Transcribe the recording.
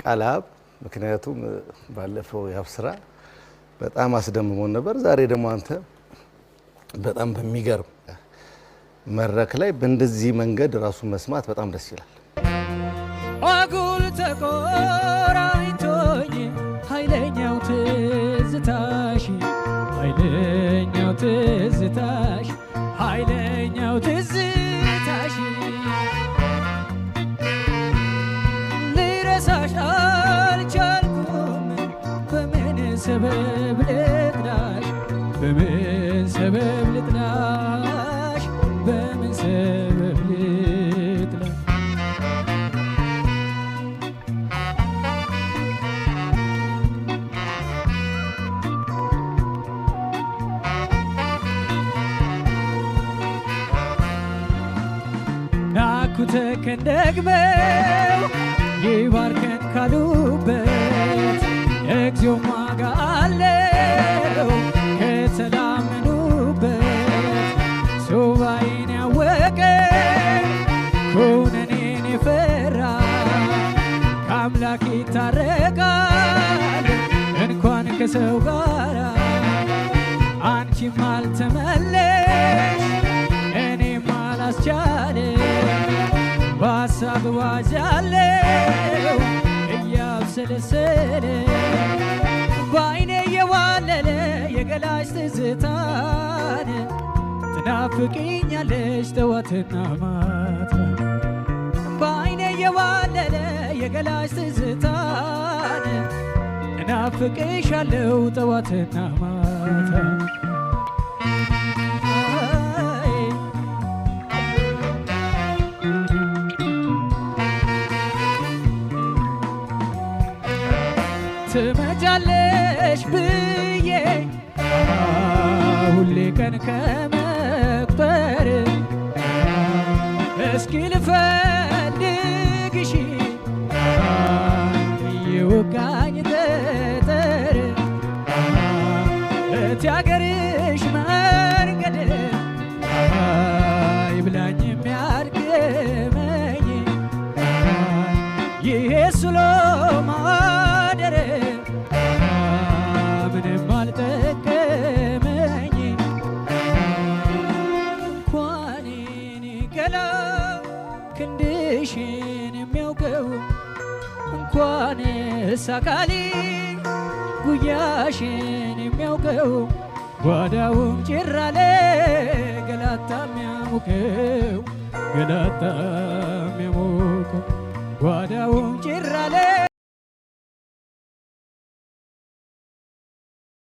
ቃላብ ምክንያቱም ባለፈው ያብስራ በጣም አስደምሞን ነበር። ዛሬ ደግሞ አንተ በጣም በሚገርም መድረክ ላይ በእንደዚህ መንገድ ራሱ መስማት በጣም ደስ ይላል። አጉል ተቆራኝቶኝ ኃይለኛው ትዝታሽ ኃይለኛው ትዝታሽ ኃይለኛው ትዝታሽ ልረሳሽ አልቻልኩም በምን ሰበብ ልጥላሽ በምን ሰበብ ልጥላሽ በምን ሰበብ ልጥላሽ ናኩተከን ደግመው ይባርከን ካሉበት እግዚኦ ዋጋ አለው ከተላመኑበት ሱባኤን ያወቀ ኩነኔን የፈራ ከአምላክ ይታረቃል እንኳን ከሰው ጋር አንቺም አልተመለሽ እኔም አላስቻለ በሀሳብ ዋዣለው እያብሰለሰለ በአይኔ የዋለለ የገላሽ ትዝታን ትናፍቅኛለሽ ጠዋትና ማታ በአይኔ የዋለለ የገላሽ ትዝታን እናፍቅሻለው ጠዋትና ማታ ትመጫለሽ ብዬ ሁሌ ቀን ከመቁጠር እስኪ ልፈልግሽ እየወጋኝ ጠጠር እቲ አገርሽ መንገድ ይብላኝ የሚያድገመኝ ይሄ ስሎ ማደር ምንም አልጠቀመኝ እንኳን እኔ ገላ ክንድሽን የሚያውቀው እንኳን ሳካሊ ጉያሽን የሚያውቀው ጓዳውም ጭራለ ገላታም ያሙቀው ገላታም ያሙቀው ጓዳውም ጭራለ